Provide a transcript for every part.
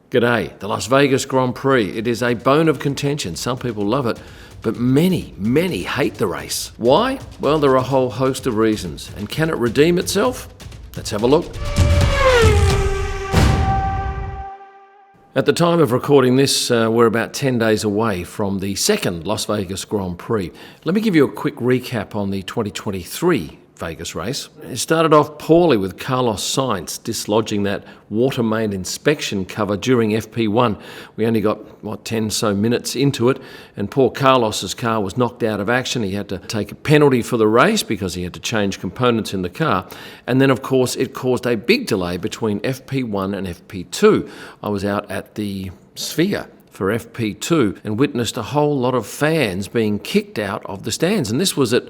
G'day, the Las Vegas Grand Prix. It is a bone of contention. Some people love it, but many hate the race. Why? Well, there are a whole host of reasons. And can it redeem itself? Let's have a look. At the time of recording this, we're about 10 days away from the second Las Vegas Grand Prix. Let me give you a quick recap on the 2023 Vegas race. It started off poorly with Carlos Sainz dislodging that water main inspection cover during FP1. We only got, 10 so minutes into it, and poor Carlos's car was knocked out of action. He had to take a penalty for the race because he had to change components in the car. And then, of course, it caused a big delay between FP1 and FP2. I was out at the Sphere for FP2 and witnessed a whole lot of fans being kicked out of the stands. And this was at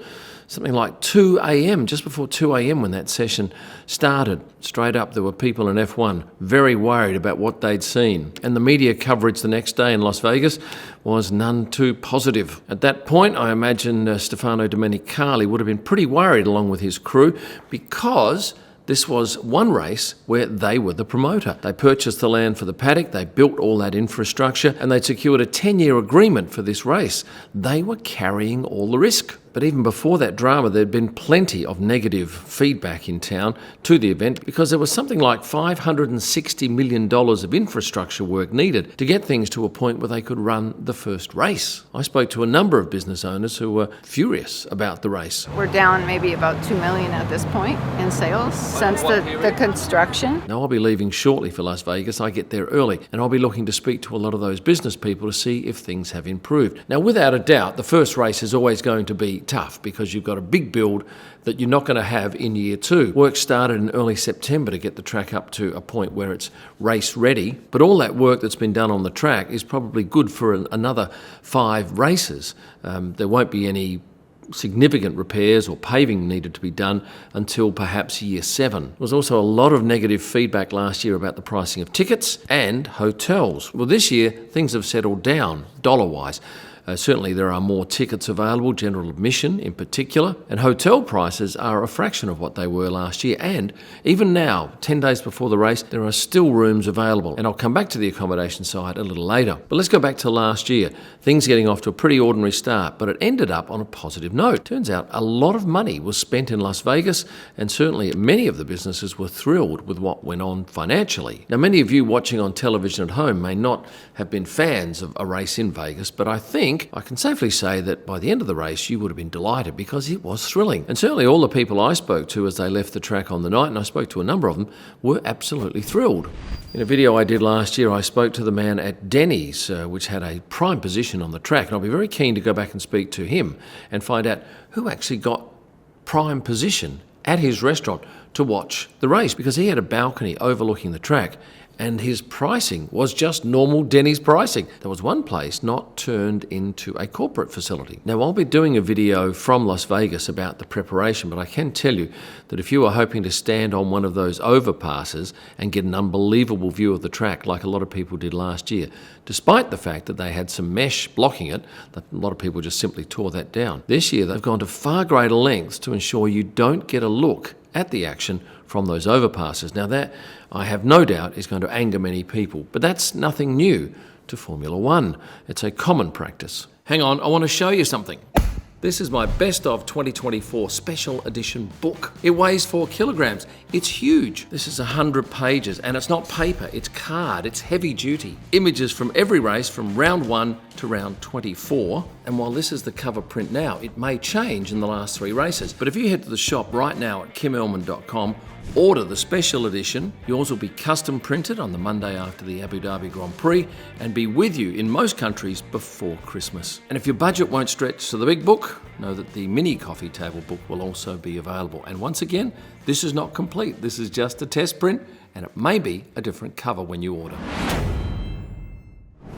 something like 2 a.m., just before 2 a.m. when that session started. Straight up, there were people in F1 very worried about what they'd seen. And the media coverage the next day in Las Vegas was none too positive. At that point, I imagine Stefano Domenicali would have been pretty worried along with his crew, because this was one race where they were the promoter. They purchased the land for the paddock, they built all that infrastructure, and they secured a 10-year agreement for this race. They were carrying all the risk. But even before that drama, there'd been plenty of negative feedback in town to the event, because there was something like $560 million of infrastructure work needed to get things to a point where they could run the first race. I spoke to a number of business owners who were furious about the race. We're down maybe about $2 million at this point in sales since the construction. Now, I'll be leaving shortly for Las Vegas. I get there early, and I'll be looking to speak to a lot of those business people to see if things have improved. Now, without a doubt, the first race is always going to be tough because you've got a big build that you're not going to have in year two. Work started in early September to get the track up to a point where it's race ready, but all that work that's been done on the track is probably good for another 5 races. There won't be any significant repairs or paving needed to be done until perhaps year 7. There was also a lot of negative feedback last year about the pricing of tickets and hotels. Well, this year things have settled down dollar-wise. Certainly there are more tickets available, general admission in particular, and hotel prices are a fraction of what they were last year. And even now, 10 days before the race, there are still rooms available. And I'll come back to the accommodation side a little later. But let's go back to last year. Things getting off to a pretty ordinary start, but it ended up on a positive note. Turns out a lot of money was spent in Las Vegas, and certainly many of the businesses were thrilled with what went on financially. Now, many of you watching on television at home may not have been fans of a race in Vegas, but I think I can safely say that by the end of the race, you would have been delighted because it was thrilling. And certainly all the people I spoke to as they left the track on the night, and I spoke to a number of them, were absolutely thrilled. In a video I did last year, I spoke to the man at Denny's, which had a prime position on the track, and I'll be very keen to go back and speak to him and find out who actually got prime position at his restaurant to watch the race, because he had a balcony overlooking the track, and his pricing was just normal Denny's pricing. There was one place not turned into a corporate facility. Now, I'll be doing a video from Las Vegas about the preparation, but I can tell you that if you are hoping to stand on one of those overpasses and get an unbelievable view of the track like a lot of people did last year, despite the fact that they had some mesh blocking it, a lot of people just simply tore that down. This year, they've gone to far greater lengths to ensure you don't get a look at the action from those overpasses. Now, that, I have no doubt, is going to anger many people, but that's nothing new to Formula One. It's a common practice. Hang on, I want to show you something. This is my Best of 2024 Special Edition book. It weighs 4 kilograms. It's huge. This is 100 pages, and it's not paper, it's card, it's heavy duty. Images from every race from round 1 to round 24. And while this is the cover print now, it may change in the last 3 races. But if you head to the shop right now at kimelman.com, order the special edition. Yours will be custom printed on the Monday after the Abu Dhabi Grand Prix and be with you in most countries before Christmas. And if your budget won't stretch to the big book, know that the mini coffee table book will also be available. And once again, this is not complete. This is just a test print, and it may be a different cover when you order.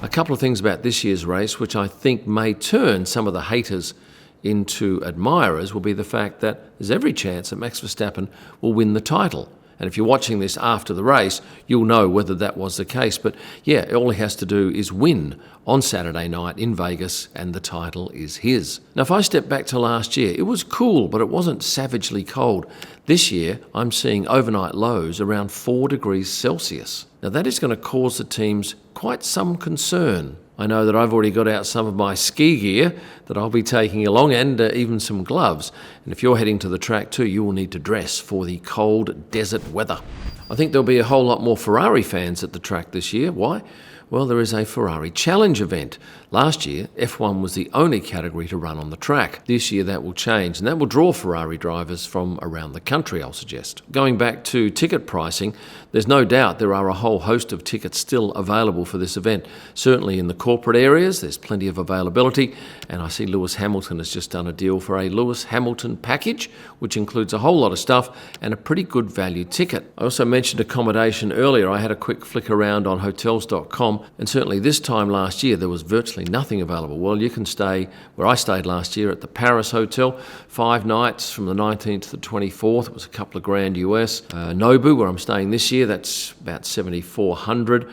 A couple of things about this year's race, which I think may turn some of the haters into admirers, will be the fact that there's every chance that Max Verstappen will win the title. And if you're watching this after the race, you'll know whether that was the case. But yeah, all he has to do is win on Saturday night in Vegas, and the title is his. Now, if I step back to last year, it was cool, but it wasn't savagely cold. This year, I'm seeing overnight lows around 4 degrees Celsius. Now, that is going to cause the teams quite some concern. I know that I've already got out some of my ski gear that I'll be taking along, and even some gloves. And if you're heading to the track too, you will need to dress for the cold desert weather. I think there'll be a whole lot more Ferrari fans at the track this year. Why? Well, there is a Ferrari Challenge event. Last year, F1 was the only category to run on the track. This year that will change, and that will draw Ferrari drivers from around the country, I'll suggest. Going back to ticket pricing, there's no doubt there are a whole host of tickets still available for this event. Certainly in the corporate areas, there's plenty of availability, and I see Lewis Hamilton has just done a deal for a Lewis Hamilton package, which includes a whole lot of stuff and a pretty good value ticket. I also mentioned accommodation earlier. I had a quick flick around on hotels.com, and certainly this time last year there was virtually nothing available. Well, you can stay where I stayed last year at the Paris Hotel, 5 nights from the 19th to the 24th. It was a couple of grand US. Nobu, where I'm staying this year, that's about $7,400.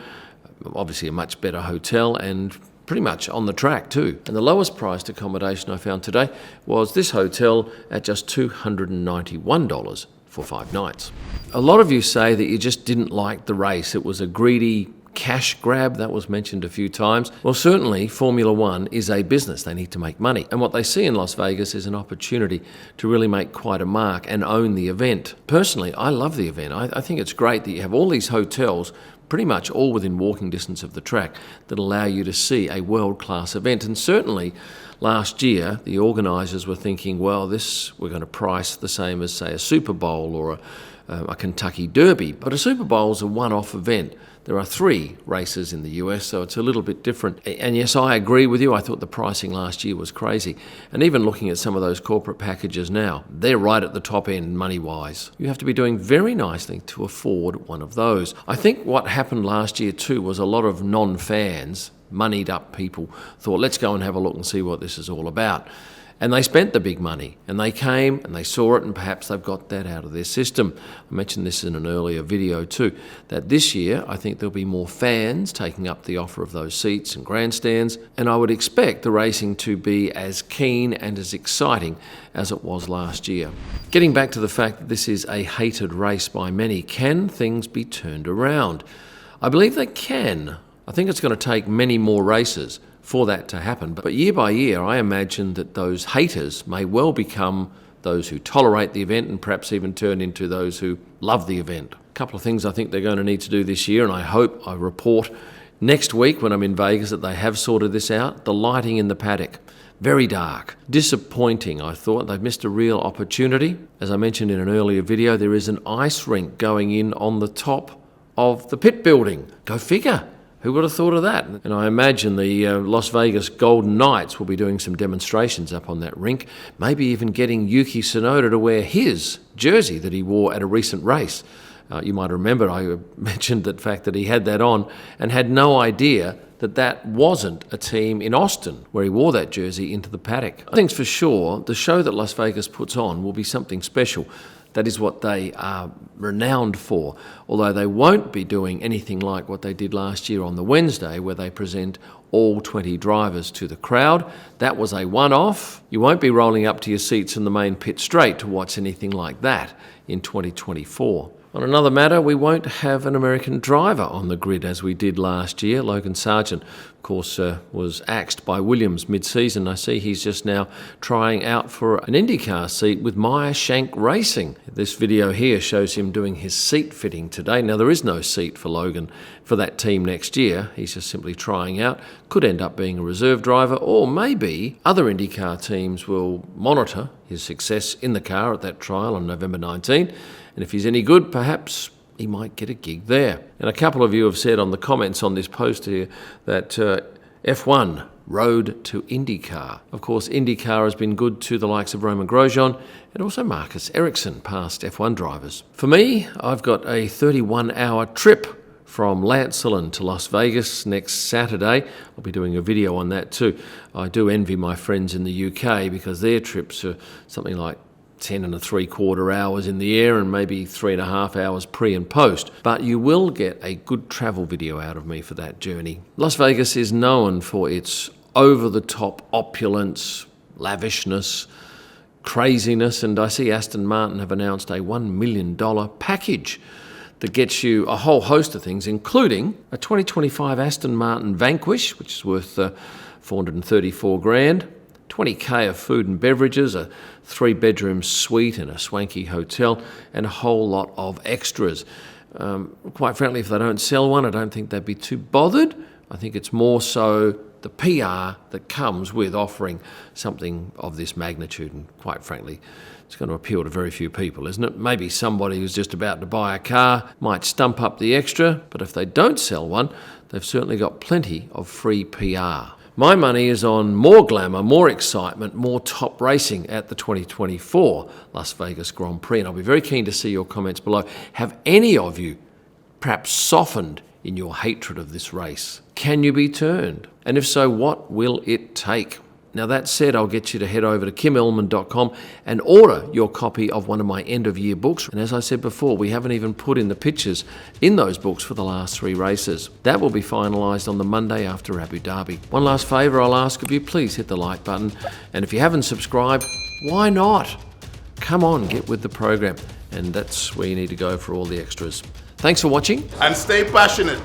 Obviously a much better hotel, and pretty much on the track too. And the lowest priced accommodation I found today was this hotel at just $291 for 5 nights. A lot of you say that you just didn't like the race. It was a greedy cash grab. That was mentioned a few times. Well, certainly Formula One is a business. They need to make money. And what they see in Las Vegas is an opportunity to really make quite a mark and own the event. Personally, I love the event. I think it's great that you have all these hotels pretty much all within walking distance of the track that allow you to see a world-class event. And certainly last year, the organisers were thinking, well, we're going to price the same as, say, a Super Bowl or a Kentucky Derby. But a Super Bowl is a one-off event. There are 3 races in the US, so it's a little bit different. And yes, I agree with you. I thought the pricing last year was crazy. And even looking at some of those corporate packages now, they're right at the top end money-wise. You have to be doing very nicely to afford one of those. I think what happened last year too was a lot of non-fans, moneyed up people, thought, let's go and have a look and see what this is all about. And they spent the big money, and they came and they saw it, and perhaps they've got that out of their system. I mentioned this in an earlier video too, that this year I think there'll be more fans taking up the offer of those seats and grandstands, and I would expect the racing to be as keen and as exciting as it was last year. Getting back to the fact that this is a hated race by many, can things be turned around? I believe they can. I think it's going to take many more races for that to happen. But year by year, I imagine that those haters may well become those who tolerate the event and perhaps even turn into those who love the event. A couple of things I think they're going to need to do this year, and I hope I report next week when I'm in Vegas that they have sorted this out. The lighting in the paddock, very dark. Disappointing, I thought. They've missed a real opportunity. As I mentioned in an earlier video, there is an ice rink going in on the top of the pit building. Go figure. Who would have thought of that? And I imagine the Las Vegas Golden Knights will be doing some demonstrations up on that rink, maybe even getting Yuki Tsunoda to wear his jersey that he wore at a recent race. You might remember I mentioned the fact that he had that on and had no idea that that wasn't a team in Austin where he wore that jersey into the paddock. I think for sure the show that Las Vegas puts on will be something special. That is what they are renowned for, although they won't be doing anything like what they did last year on the Wednesday, where they present all 20 drivers to the crowd. That was a one-off. You won't be rolling up to your seats in the main pit straight to watch anything like that in 2024. On another matter, we won't have an American driver on the grid as we did last year. Logan Sargent, of course, was axed by Williams mid-season. I see he's just now trying out for an IndyCar seat with Meyer Shank Racing. This video here shows him doing his seat fitting today. Now, there is no seat for Logan for that team next year. He's just simply trying out. Could end up being a reserve driver, or maybe other IndyCar teams will monitor his success in the car at that trial on November 19. And if he's any good, perhaps he might get a gig there. And a couple of you have said on the comments on this post here that F1 road to IndyCar. Of course, IndyCar has been good to the likes of Roman Grosjean and also Marcus Ericsson, past F1 drivers. For me, I've got a 31-hour trip from Lancelin to Las Vegas next Saturday. I'll be doing a video on that too. I do envy my friends in the UK because their trips are something like 10 3/4 hours in the air and maybe 3.5 hours pre and post. But you will get a good travel video out of me for that journey. Las Vegas is known for its over-the-top opulence, lavishness, craziness, and I see Aston Martin have announced a $1 million package that gets you a whole host of things, including a 2025 Aston Martin Vanquish, which is worth $434,000, 20k of food and beverages, a 3-bedroom suite in a swanky hotel, and a whole lot of extras. Quite frankly, if they don't sell one, I don't think they'd be too bothered. I think it's more so the PR that comes with offering something of this magnitude, and quite frankly, it's going to appeal to very few people, isn't it? Maybe somebody who's just about to buy a car might stump up the extra, but if they don't sell one, they've certainly got plenty of free PR. My money is on more glamour, more excitement, more top racing at the 2024 Las Vegas Grand Prix, and I'll be very keen to see your comments below. Have any of you perhaps softened in your hatred of this race? Can you be turned? And if so, what will it take? Now, that said, I'll get you to head over to kimellman.com and order your copy of one of my end-of-year books. And as I said before, we haven't even put in the pictures in those books for the last 3 races. That will be finalised on the Monday after Abu Dhabi. One last favour I'll ask of you, please hit the like button. And if you haven't subscribed, why not? Come on, get with the program. And that's where you need to go for all the extras. Thanks for watching. And stay passionate.